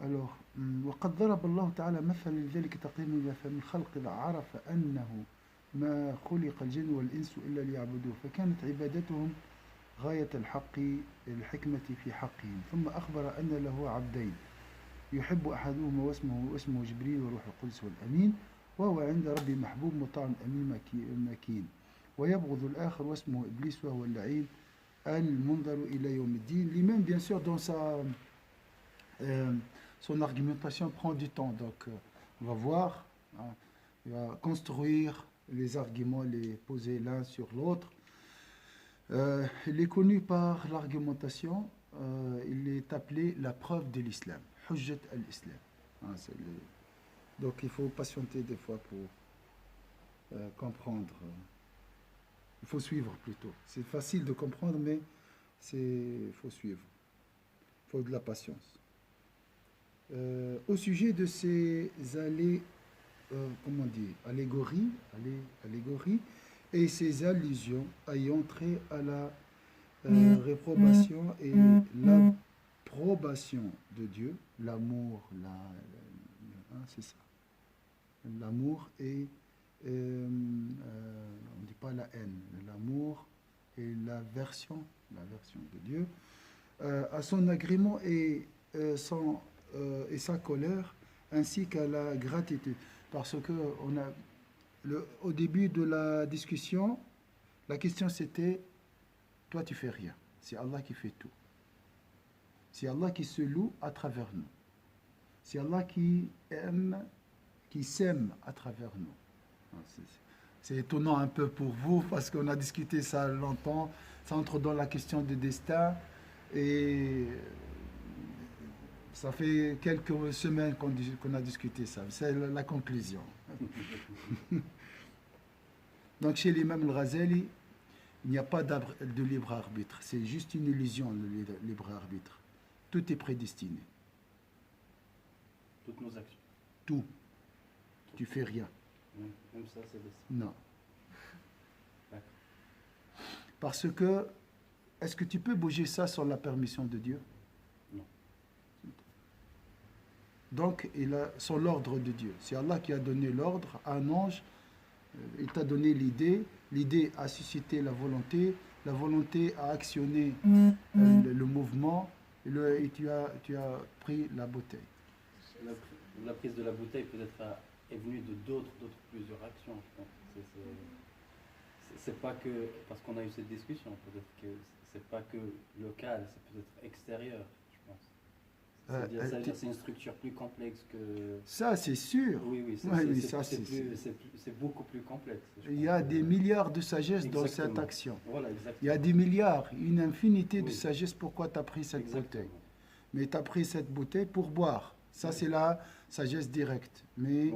Alors, وقد ضرب الله تعالى مثلا لذلك تقريبا فمن الخلق إذا عرف أنه ما خلق الجن والإنس إلا ليعبدوه فكانت عبادتهم غاية الحكمة في حقهم ثم أخبر أن له عبدين يحب أحدهما واسمه جبريل وروح القدس والأمين وهو عند ربي محبوب مطاع أمين مكين ويبغض الآخر واسمه إبليس وهو اللعين المنظر إلى يوم الدين. Lui-même, bien sûr, dans son argumentation prend du temps. Donc, on va voir, hein, il va construire les arguments, les poser l'un sur l'autre. Il est connu par l'argumentation, il est appelé la preuve de l'islam, Hujjat al-Islam. Hein, donc, il faut patienter des fois pour comprendre. Il faut suivre plutôt. C'est facile de comprendre, mais il faut suivre. Il faut de la patience. Au sujet de ces allégories et ces allusions ayant trait à la réprobation et l'approbation de Dieu, l'amour, c'est ça. L'amour et on ne dit pas la haine, l'amour et l'aversion de Dieu, à son agrément et sa colère, ainsi qu'à la gratitude. Parce que au début de la discussion, la question c'était, toi tu fais rien, c'est Allah qui fait tout. C'est Allah qui se loue à travers nous. C'est Allah qui aime, qui s'aime à travers nous. C'est étonnant un peu pour vous parce qu'on a discuté ça longtemps. Ça entre dans la question du destin et ça fait quelques semaines qu'on a discuté ça. C'est la conclusion. Donc chez l'imam al-Ghazali, il n'y a pas de libre arbitre. C'est juste une illusion, le libre arbitre. Tout est prédestiné. Toutes nos actions. Tout. Tu fais rien. Même ça, c'est destiné. Non. Parce que, est-ce que tu peux bouger ça sans la permission de Dieu? Non. Donc, sans l'ordre de Dieu. C'est Allah qui a donné l'ordre à un ange. Il t'a donné l'idée. L'idée a suscité la volonté a actionné le mouvement et tu as pris la bouteille. La prise de la bouteille peut-être est venue de plusieurs actions, je pense. C'est pas que, parce qu'on a eu cette discussion, peut-être que c'est pas que local, c'est peut-être extérieur, je pense. C'est-à-dire c'est une structure plus complexe que... Ça, c'est sûr. Oui, c'est beaucoup plus complexe. Il y a des milliards de sagesse dans cette action. Voilà, exactement. Il y a des milliards, une infinité de sagesse. Pourquoi tu as pris cette bouteille? Mais tu as pris cette bouteille pour boire. Ça, c'est la sagesse directe. Mais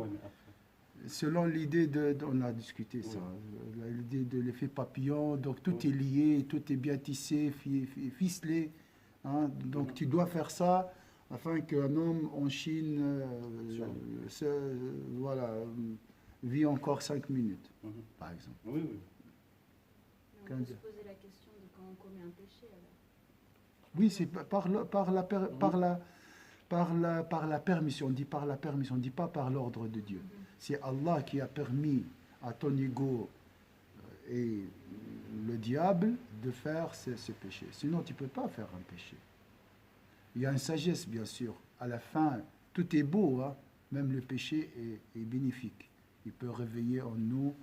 selon l'idée on a discuté ça, l'idée de l'effet papillon, donc tout est lié, tout est bien tissé, ficelé. Hein, donc tu dois faire ça afin qu'un homme en Chine vit encore 5 minutes, par exemple. On peut se poser la question de quand on commet un péché alors. Oui, c'est par la permission. On dit par la permission, on ne dit pas par l'ordre de Dieu. C'est Allah qui a permis à ton ego et le diable de faire ce péché. Sinon, tu ne peux pas faire un péché. Il y a une sagesse, bien sûr. À la fin, tout est beau, hein? Même le péché est bénéfique. Il peut réveiller en nous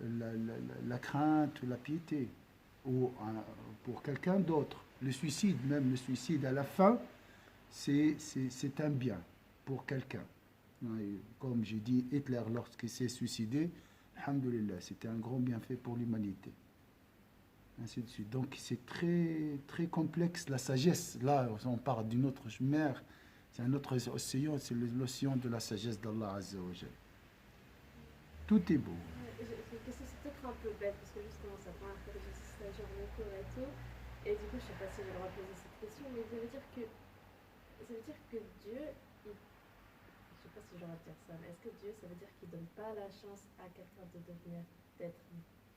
la crainte ou la piété. Ou pour quelqu'un d'autre. Le suicide, à la fin, c'est un bien pour quelqu'un. Comme j'ai dit, Hitler, lorsqu'il s'est suicidé, alhamdoulilah, c'était un grand bienfait pour l'humanité. Ainsi de suite. Donc c'est très, très complexe, la sagesse. Là, on parle d'une autre mer, c'est un autre océan, c'est l'océan de la sagesse d'Allah Azza wa Jal. Tout est beau. C'est peut-être un peu bête, parce que justement, ça prend un peu de stagiaire en cours et tout. Et du coup, je ne sais pas si j'ai le droit de poser cette question, mais ça veut dire que Dieu, je ne sais pas si j'ai le droit de dire ça, mais est-ce que Dieu, ça veut dire qu'il ne donne pas la chance à quelqu'un d'être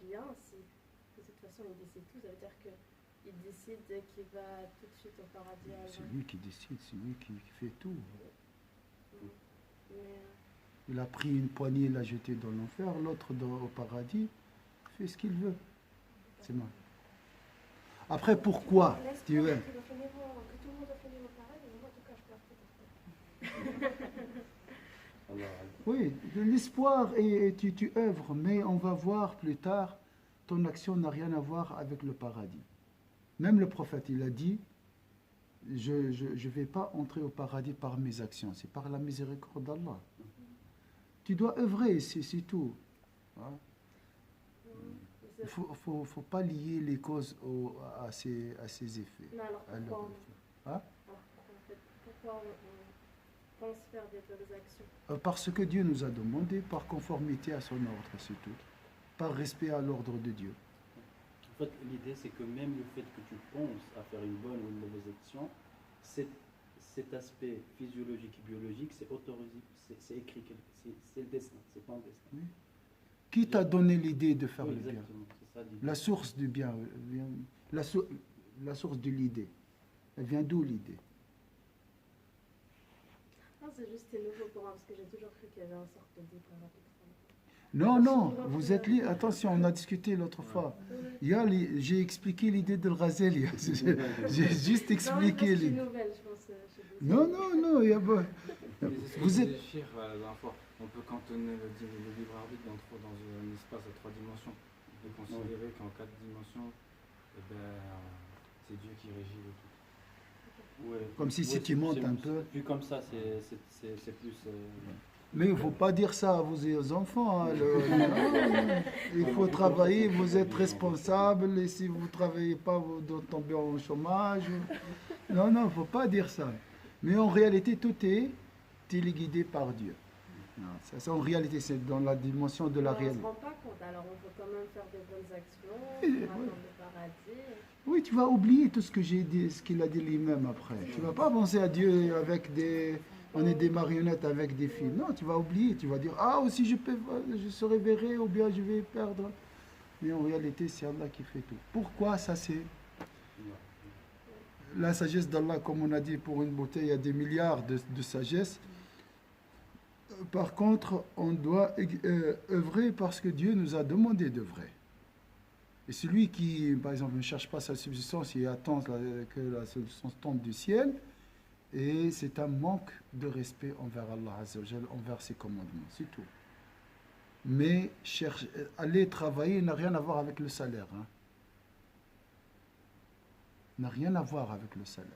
bien si de toute façon il décide tout, ça veut dire qu'il il décide qu'il va tout de suite au paradis avant. C'est lui qui décide, c'est lui qui fait tout. Mais, Il a pris une poignée, il l'a jeté dans l'enfer, l'autre au paradis, il fait ce qu'il veut. C'est mal. Après, pourquoi tu veux que tout le monde va finir au paradis, mais moi, en tout cas, je perds peut-être. Allah. Oui, de l'espoir et tu œuvres, mais on va voir plus tard, ton action n'a rien à voir avec le paradis. Même le prophète, il a dit, je ne vais pas entrer au paradis par mes actions, c'est par la miséricorde d'Allah. Tu dois œuvrer, c'est tout. Hein? Il ne faut pas lier les causes à ces effets. Non, alors pourquoi, Hein? pourquoi on pense faire des bonnes actions? Parce que Dieu nous a demandé, par conformité à son ordre, c'est tout. Par respect à l'ordre de Dieu. En fait, l'idée, c'est que même le fait que tu penses à faire une bonne ou une mauvaise action, cet aspect physiologique et biologique, c'est autorisé, c'est écrit, c'est le destin, c'est ton destin. Oui. Qui t'a donné l'idée de faire Oui, le bien? exactement, c'est ça l'idée. La source du bien, la source de l'idée. Elle vient d'où l'idée? Non, c'est juste c'est nouveau pour moi, parce que j'ai toujours cru qu'il y avait une sorte de libre arbitre. Non, non, vous êtes libre. Attention, on a discuté l'autre fois. J'ai expliqué l'idée de Ghazali. J'ai juste expliqué l'idée. l'idée. Nouvelle, je pense. Non, il y a pas. Vous êtes. La dernière fois, on peut cantonner le libre arbitre dans un espace à 3 dimensions. On peut considérer qu'en 4 dimensions, eh ben, c'est Dieu qui régit le tout. Ouais. Comme si tu montes un peu. Plus comme ça, c'est plus. Mais il ne faut pas dire ça à vos enfants. Hein, non, il faut travailler, vous êtes responsable, et si vous ne travaillez pas, vous tombez en chômage. Non, il ne faut pas dire ça. Mais en réalité, tout est téléguidé par Dieu. Non, ça, en réalité, c'est dans la dimension de la réalité. On ne se rend pas compte, alors on peut quand même faire des bonnes actions, on va dans le paradis. Oui, tu vas oublier tout ce que j'ai dit, ce qu'il a dit lui-même après. Tu ne vas pas penser à Dieu avec on est des marionnettes avec des fils. Non, tu vas oublier, tu vas dire, ah, aussi je serai verré ou bien je vais perdre. Mais en réalité, c'est Allah qui fait tout. Pourquoi ça c'est la sagesse d'Allah, comme on a dit pour une bouteille, il y a des milliards de sagesse. Par contre, on doit œuvrer parce que Dieu nous a demandé d'œuvrer. Et celui qui, par exemple, ne cherche pas sa subsistance et attend que la subsistance tombe du ciel, et c'est un manque de respect envers Allah Azza wa Jal, envers ses commandements, c'est tout. Mais aller travailler n'a rien à voir avec le salaire. Hein. N'a rien à voir avec le salaire.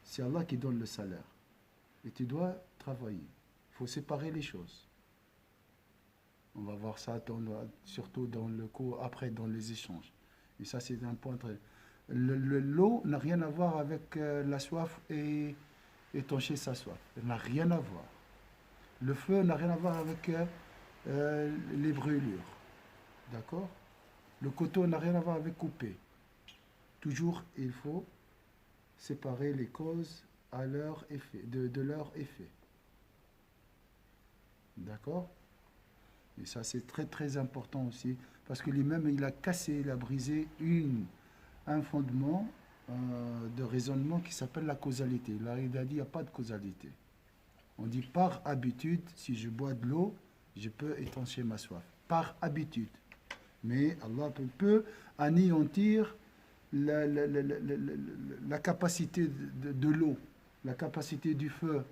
C'est Allah qui donne le salaire. Et tu dois travailler. Il faut séparer les choses. On va voir ça surtout dans le cours, après dans les échanges. Et ça, c'est un point très... L'eau n'a rien à voir avec la soif et étancher sa soif. Elle n'a rien à voir. Le feu n'a rien à voir avec les brûlures. D'accord? Le coteau n'a rien à voir avec couper. Toujours, il faut séparer les causes à leur effet, de leur effet. D'accord? Et ça, c'est très très important aussi, parce que lui-même, il a cassé, il a brisé un fondement de raisonnement qui s'appelle la causalité. Là, il a dit, il n'y a pas de causalité. On dit, par habitude, si je bois de l'eau, je peux étancher ma soif. Par habitude. Mais Allah peut anéantir la capacité de l'eau, la capacité du feu,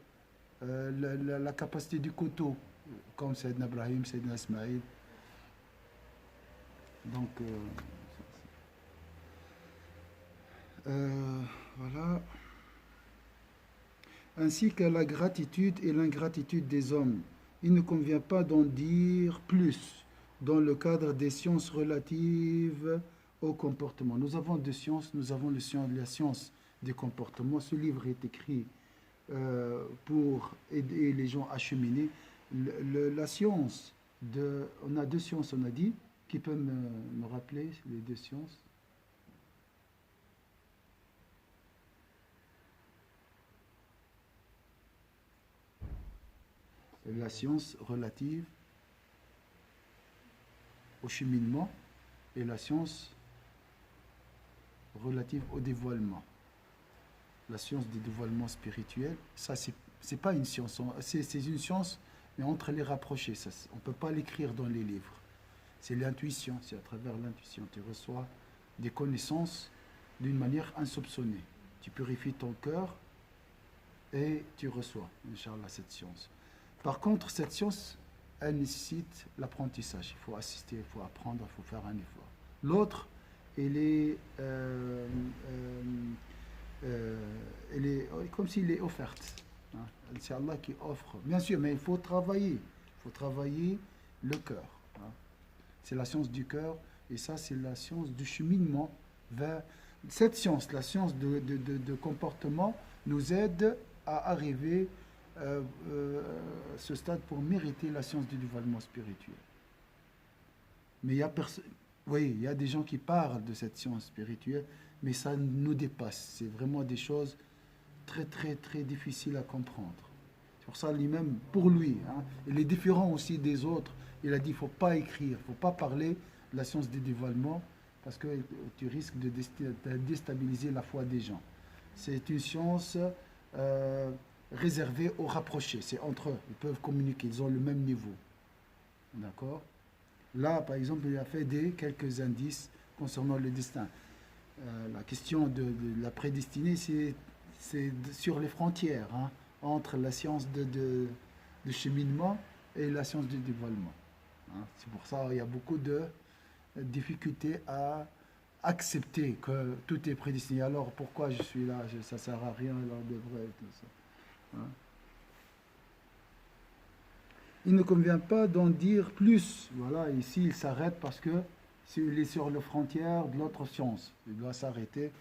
la capacité du coteau, comme Sayyidina Ibrahim, Sayyidina Ismaïl. Donc, voilà. Ainsi que la gratitude et l'ingratitude des hommes. Il ne convient pas d'en dire plus dans le cadre des sciences relatives au comportement. Nous avons deux sciences, nous avons la science des comportements. Ce livre est écrit pour aider les gens à cheminer. La science, on a deux sciences, on a dit, qui peuvent me rappeler les deux sciences? La science relative au cheminement et la science relative au dévoilement. La science du dévoilement spirituel, ça c'est pas une science, c'est une science, mais entre les rapprocher. Ça, on ne peut pas l'écrire dans les livres. C'est l'intuition, c'est à travers l'intuition. Tu reçois des connaissances d'une manière insoupçonnée. Tu purifies ton cœur et tu reçois, Inch'Allah, cette science. Par contre, cette science, elle nécessite l'apprentissage. Il faut assister, il faut apprendre, il faut faire un effort. L'autre, elle est comme s'il est offerte. Hein. C'est Allah qui offre. Bien sûr, mais il faut travailler. Il faut travailler le cœur. Hein. C'est la science du cœur, et ça, c'est la science du cheminement vers... Cette science, la science de comportement, nous aide à arriver à ce stade pour mériter la science du dévoilement spirituel. Mais il y a oui, il y a des gens qui parlent de cette science spirituelle, mais ça nous dépasse. C'est vraiment des choses très, très, très difficiles à comprendre. C'est pour ça, lui-même, pour lui, hein, il est différent aussi des autres. Il a dit, il ne faut pas écrire, il ne faut pas parler de la science du dévoilement, parce que tu risques de déstabiliser la foi des gens. C'est une science réservée aux rapprochés. C'est entre eux. Ils peuvent communiquer. Ils ont le même niveau. D'accord ? Là, par exemple, il a fait quelques indices concernant le destin. La question de la prédestinée, c'est sur les frontières, hein, entre la science de cheminement et la science du dévoilement. Hein. C'est pour ça qu'il y a beaucoup de difficultés à accepter que tout est prédestiné. Alors pourquoi je suis là? Ça ne sert à rien, alors devrait tout ça. Hein? Il ne convient pas d'en dire plus. Voilà, ici il s'arrête parce que il est sur la frontière de l'autre science. Il doit s'arrêter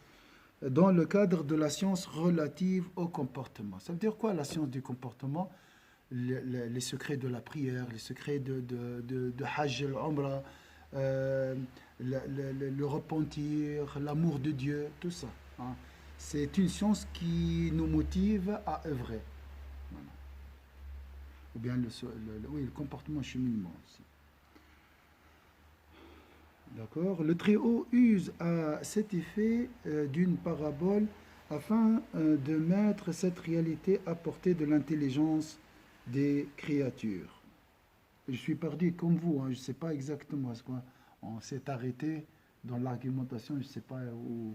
dans le cadre de la science relative au comportement. Ça veut dire quoi la science du comportement? Les secrets de la prière, les secrets de Hajj al-Umrah, le repentir, l'amour de Dieu, tout ça. Hein. C'est une science qui nous motive à œuvrer. Voilà. Ou bien le comportement cheminement aussi. D'accord. Le Très-Haut use à cet effet d'une parabole afin de mettre cette réalité à portée de l'intelligence des créatures. Je suis perdu comme vous, hein, je ne sais pas exactement ce qu'on s'est arrêté dans l'argumentation, je ne sais pas où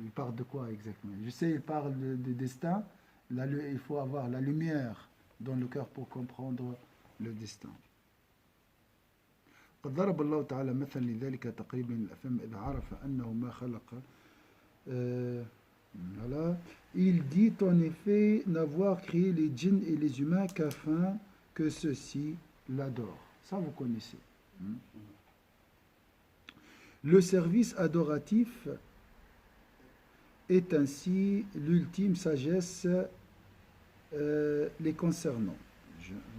il parle de quoi exactement. Je sais qu'il parle de destin, il faut avoir la lumière dans le cœur pour comprendre le destin. قد ضرب الله تعالى مثلا لذلك تقريبا الأفهم إذا عرف أنه ما خلق voilà. Il dit en effet n'avoir créé les djinns et les humains qu'afin que ceux-ci l'adorent. Ça vous connaissez. Le service adoratif est ainsi l'ultime sagesse les concernant.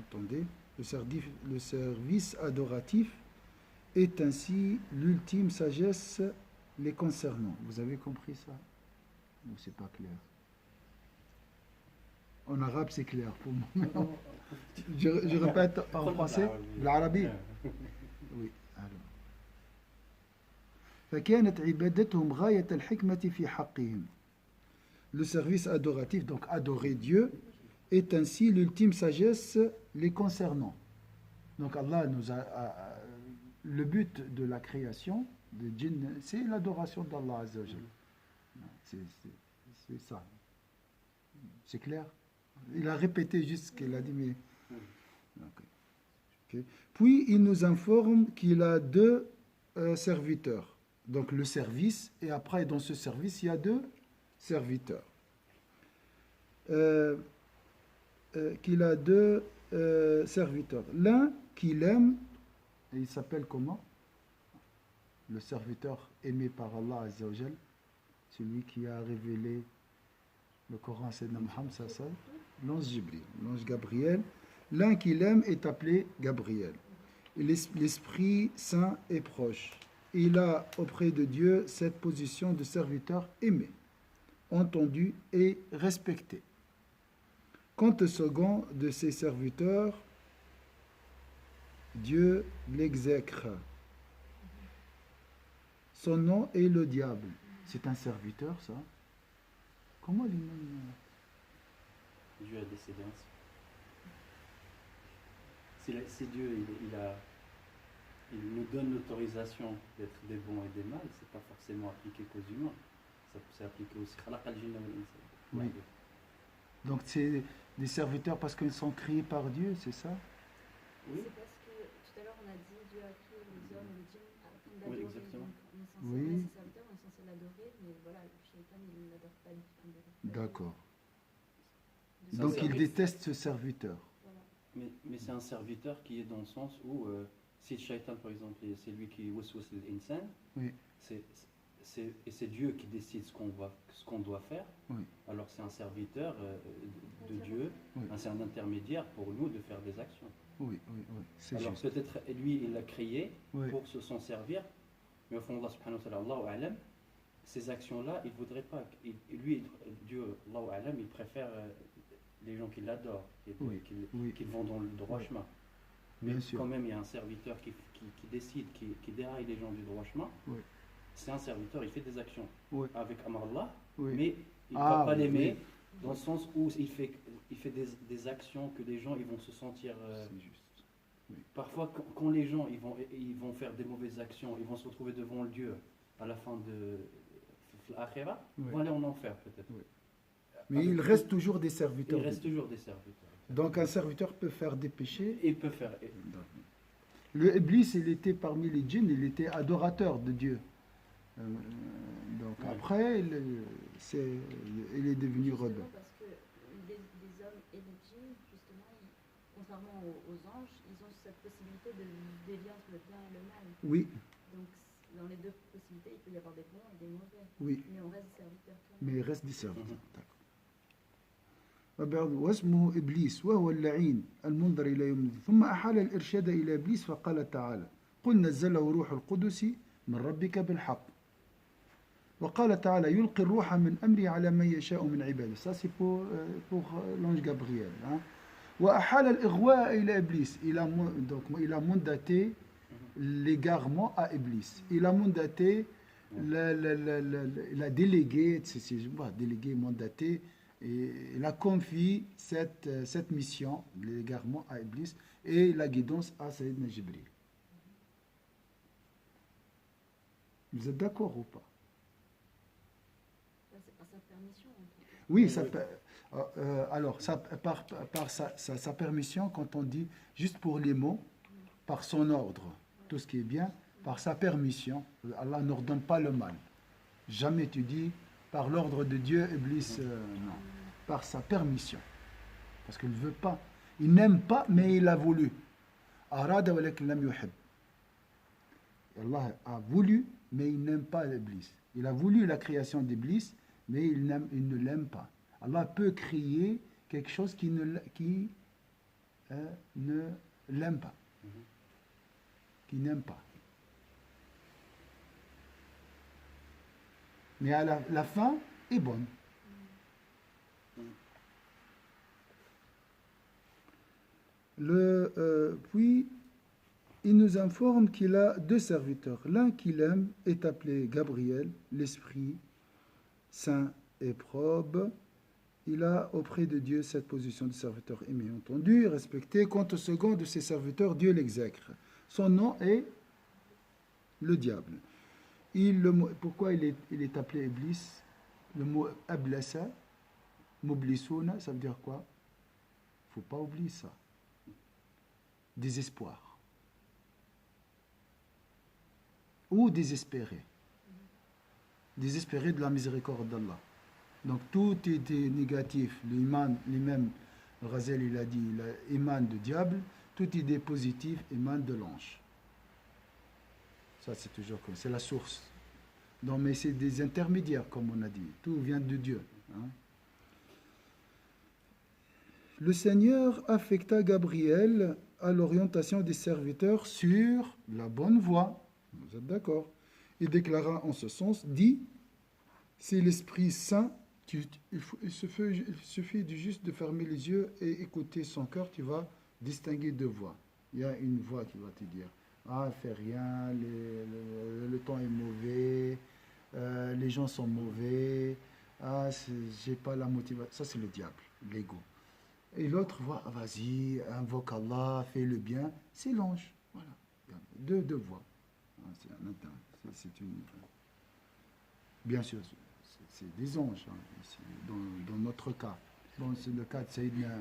Entendez, le service adoratif est ainsi l'ultime sagesse les concernant. Vous avez compris ça? Ou c'est pas clair? En arabe, c'est clair pour moi. Je répète en français. L'arabe? Oui. Alors. فكانت عبادتهم غاية الحكمة في حقهم. Le service adoratif, donc adorer Dieu, est ainsi l'ultime sagesse les concernant. Donc Allah nous a le but de la création de djinn, c'est l'adoration d'Allah Azza wa Jalla. C'est ça. C'est clair? Il a répété juste ce qu'il a dit, mais... Okay. Puis il nous informe qu'il a deux serviteurs. Donc le service, et après dans ce service, il y a deux serviteurs. Qu'il a deux serviteurs. L'un qui l'aime, et il s'appelle comment? Le serviteur aimé par Allah Azza wa Jal, celui qui a révélé le Coran, c'est Muhammad sallallahu, l'ange Jibril, l'ange Gabriel. L'un qui l'aime est appelé Gabriel. L'Esprit Saint est proche. Il a auprès de Dieu cette position de serviteur aimé, entendu et respecté. Quant au second de ses serviteurs, Dieu l'exécra. son nom est le diable. C'est un serviteur, ça. Comment l'imam... Dieu a décidé ainsi. Si Dieu il nous donne l'autorisation d'être des bons et des mâles, c'est pas forcément appliqué qu'aux humains. C'est appliqué aussi. Oui. Donc c'est des serviteurs parce qu'ils sont créés par Dieu, c'est ça? Oui. C'est parce que tout à l'heure on a dit Dieu a créé les hommes et les djinns afin Oui, d'adorer. exactement. Donc on est censé, Oui. on est ses serviteurs, on est censé l'adorer, mais voilà, le shaitan il ne l'adore pas. D'accord. Ça, Donc c'est il un déteste ce serviteur. Voilà. Mais c'est un serviteur qui est dans le sens où, si le shaitan, par exemple, c'est lui qui waswas l'insan, Oui. et c'est Dieu qui décide ce qu'on doit faire, Oui. alors c'est un serviteur de Dieu, Oui. c'est un intermédiaire pour nous de faire des actions. Oui, oui, oui. C'est Alors juste. peut-être lui, il l'a créé Oui. pour s'en servir, mais au fond, Allah subhanahu wa ta'ala, Allahu a'lam, ces actions-là, il ne voudrait pas. Dieu, Allahu a'lam, il préfère les gens qui l'adorent, Oui, oui. qui vont dans le droit chemin. Mais Bien sûr. quand même, il y a un serviteur qui décide, qui déraille les gens du droit chemin. Oui. C'est un serviteur, il fait des actions Oui. avec Amar Allah, Oui. mais il ne Ah, va pas oui, l'aimer oui. dans le sens où il fait des actions que les gens ils vont se sentir. C'est juste. Parfois, quand les gens ils vont faire des mauvaises actions, ils vont se retrouver devant le Dieu à la fin de l'Akhira, Oui. ils vont aller en enfer peut-être. Oui. Mais Avec il tout- reste toujours des Il serviteurs. reste toujours des serviteurs. Donc un serviteur peut faire des péchés. Et il peut faire. Le Iblis, il était parmi les djinns, il était adorateur de Dieu. Donc Ouais. après, il est devenu Justement rebelle. parce que les hommes et les djinns, justement, contrairement aux anges, ils ont cette possibilité de dévier entre le bien et le mal. Oui, Donc dans les deux possibilités, il peut y avoir des bons et des mauvais. oui, Mais on reste serviteur quand même. mais il reste des serviteurs. Mhm. D'accord. واسمه إبليس وهو اللعين المنظر إلى يوم الدين ثم أحال الإرشاد إلى إبليس فقال تعالى قل نزله روح القدس من ربك بالحق وقال تعالى يلقي الروح من أمره على من يشاء من عباده. Ça c'est pour l'ange Gabriel. Hein. وأحال الإغواء إلى إبليس. Il a mandaté l'égarement à Iblis. Il a mandaté, il a délégué, délégué, mandaté, et il a confié cette mission, l'égarement à Iblis, et la guidance à Sayyidina Jibril. Vous êtes d'accord ou pas? Ça, c'est par sa permission. En tout cas. Oui, ça, alors, par sa permission, quand on dit juste pour les mots, par son ordre, tout ce qui est bien, par sa permission, Allah n'ordonne pas le mal. Jamais tu dis par l'ordre de Dieu, Iblis, non. Par sa permission. Parce qu'il ne veut pas. Il n'aime pas, mais il a voulu. Arada walakin lam yuhib. Allah a voulu, mais il n'aime pas l'Iblis. Il a voulu la création d'Iblis, mais il ne l'aime pas. Allah peut créer quelque chose qui ne l'aime pas. Qui n'aime pas. Mais à la fin est bonne. Puis, il nous informe qu'il a deux serviteurs. L'un qu'il aime est appelé Gabriel, l'Esprit saint et probe. Il a auprès de Dieu cette position de serviteur aimé, entendu et respecté. Quant au second de ses serviteurs, Dieu l'exècre. Son nom est le diable. Pourquoi il est appelé Iblis? Le mot ablasa, mublisuna, ça veut dire quoi? Il ne faut pas oublier ça. Désespoir. Ou désespéré. Désespéré de la miséricorde d'Allah. Donc tout était négatif. L'imam Ghazali il a dit, l'imam de diable, toute idée positive émane de l'ange. Ça c'est toujours comme c'est la source. Donc, mais c'est des intermédiaires comme on a dit. Tout vient de Dieu. Hein. Le Seigneur affecta Gabriel à l'orientation des serviteurs sur la bonne voie. Vous êtes d'accord? Il déclara en ce sens, dit, c'est l'Esprit Saint, il suffit du juste de fermer les yeux et écouter son cœur, tu vas distinguer deux voix. Il y a une voix qui va te dire, Ah, fais rien, le temps est mauvais, les gens sont mauvais, ah, j'ai pas la motivation. Ça, c'est le diable, l'ego. Et l'autre voit, ah, vas-y, invoque Allah, fais le bien. C'est l'ange. Voilà. Deux voix. Ah, c'est une. Bien sûr, c'est des anges, hein, ici, dans notre cas. Bon, c'est le cas de Sayyidina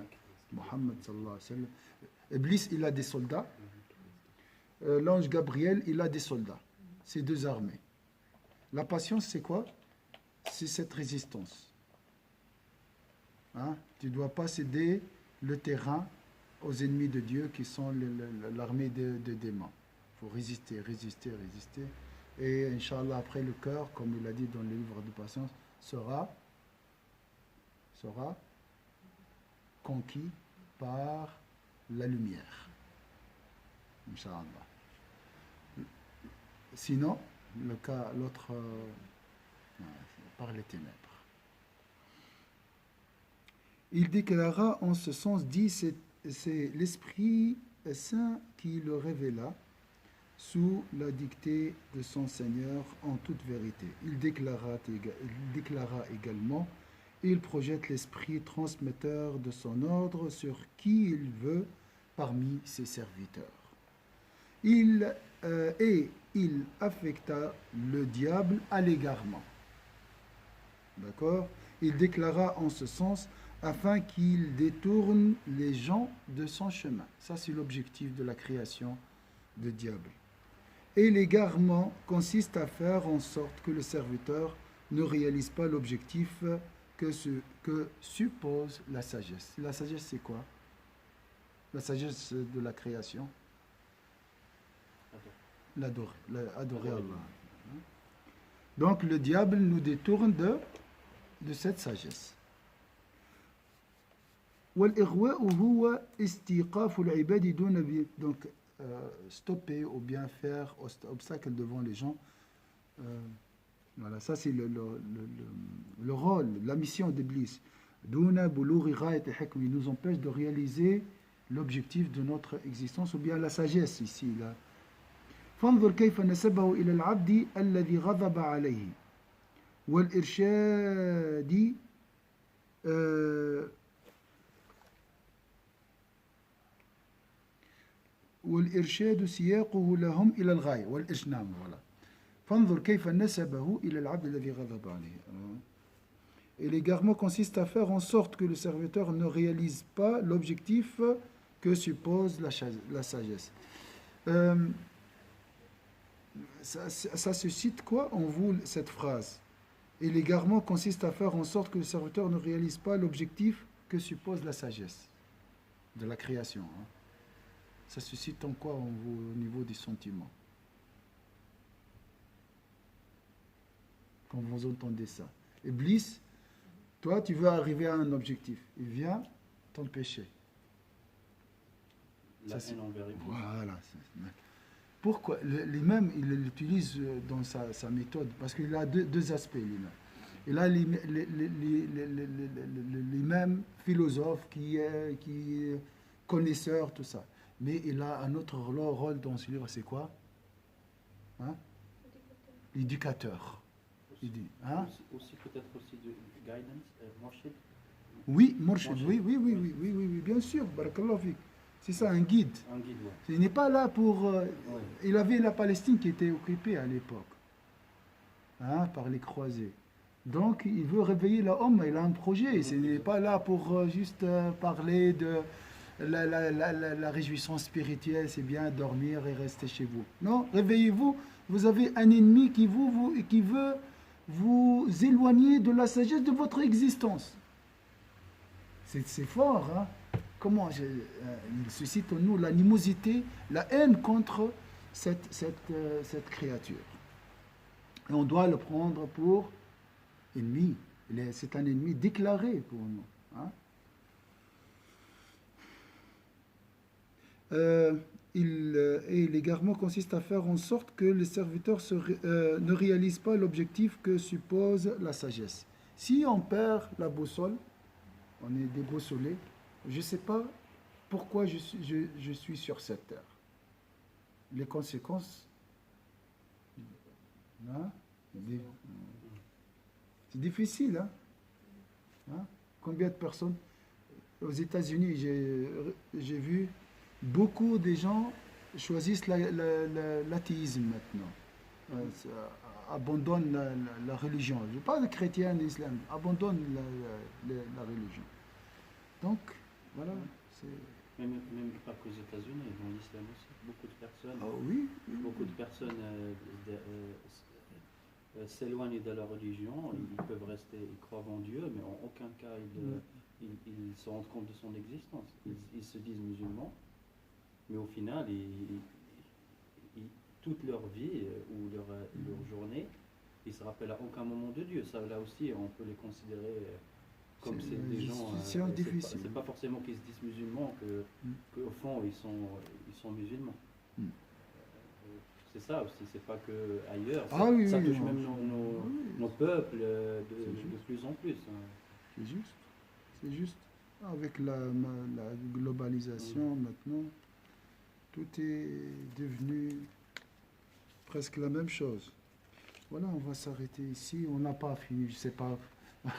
Muhammad sallallahu alayhi wa sallam. Iblis, il a des soldats. L'ange Gabriel, il a des soldats. C'est deux armées. La patience, c'est quoi? C'est cette résistance. Hein? Tu ne dois pas céder le terrain aux ennemis de Dieu qui sont l'armée de démons. Il faut résister, résister, résister. Et Inch'Allah, après le cœur, comme il a dit dans le livre de patience, sera conquis par la lumière. Inch'Allah. Sinon, l'autre, par les ténèbres. Il déclara en ce sens, dit, c'est l'Esprit Saint qui le révéla sous la dictée de son Seigneur en toute vérité. Il déclara également, il projette l'Esprit transmetteur de son ordre sur qui il veut parmi ses serviteurs. Il affecta le diable à l'égarement. D'accord? Il déclara en ce sens afin qu'il détourne les gens de son chemin. Ça, c'est l'objectif de la création du diable. Et l'égarement consiste à faire en sorte que le serviteur ne réalise pas l'objectif que suppose la sagesse. La sagesse, c'est quoi? La sagesse de la création? Adorer Allah. Donc le diable nous détourne de cette sagesse. Donc stopper ou bien faire obstacle devant les gens. Voilà, ça c'est le rôle, la mission d'Iblis. Il nous empêche de réaliser l'objectif de notre existence ou bien la sagesse ici. Là. فانظر كيف نسبه إلى العبد الذي غضب عليه والإرشاد والإرشاد سياقه لهم إلى الغاية والإجنام voilà. فانظر كيف نسبه إلى العبد الذي غضب عليه. Et l'égarement consiste à faire en sorte que le serviteur ne réalise pas l'objectif que suppose la sagesse. Ça suscite quoi en vous cette phrase? Et l'égarement consiste à faire en sorte que le serviteur ne réalise pas l'objectif que suppose la sagesse de la création. Hein. Ça suscite en quoi en vous au niveau des sentiments? Quand vous entendez ça. Iblis, toi tu veux arriver à un objectif. Il vient t'empêcher. La haine envers Iblis. Voilà. Pourquoi l'imam, il l'utilise dans sa méthode, parce qu'il a deux aspects, l'imam. Il a l'imam philosophe qui est connaisseur, tout ça. Mais il a un autre rôle dans ce livre, c'est quoi? Hein? L'éducateur. Il dit, hein? Aussi peut-être aussi de guidance, Morshid. Oui, Morshid, oui, bien sûr, barakallahu fik. C'est ça, un guide. Un guide, ouais. Il n'est pas là pour... Ouais. Il avait la Palestine qui était occupée à l'époque, hein, par les croisés. Donc, il veut réveiller la homme, il a un projet. Il n'est pas là pour juste parler de la réjouissance spirituelle, c'est bien dormir et rester chez vous. Non, réveillez-vous, vous avez un ennemi qui veut vous éloigner de la sagesse de votre existence. C'est fort, hein? Comment il suscite en nous l'animosité, la haine contre cette créature. Et on doit le prendre pour ennemi. C'est un ennemi déclaré pour nous. Hein? Et l'égarement consiste à faire en sorte que les serviteurs ne réalisent pas l'objectif que suppose la sagesse. Si on perd la boussole, on est déboussolé, je ne sais pas pourquoi je suis sur cette terre. les conséquences, hein, c'est difficile. Hein? Combien de personnes aux États-Unis, j'ai vu beaucoup de gens choisissent l'athéisme maintenant. Abandonnent la religion. Je parle de chrétiens, l'islam. Abandonnent la religion. Donc, voilà. Même pas qu'aux États-Unis, dans l'islam aussi. Beaucoup de personnes, Oui. beaucoup de personnes s'éloignent de la religion. Ils peuvent rester, ils croient en Dieu, mais en aucun cas ils se rendent compte de son existence. Ils se disent musulmans, mais au final, toute leur vie ou leur journée, ils se rappellent à aucun moment de Dieu. Ça, là aussi, on peut les considérer comme c'est des gens. C'est difficile. C'est pas forcément qu'ils se disent musulmans qu'au fond ils sont musulmans. C'est ça aussi. C'est pas que ailleurs. Ça touche même nos peuples de plus en plus. C'est juste. Avec la globalisation maintenant, tout est devenu presque la même chose. Voilà, on va s'arrêter ici. On n'a pas fini, je sais pas.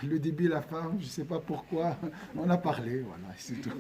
Le début, la fin, je ne sais pas pourquoi. On a parlé, voilà, c'est tout.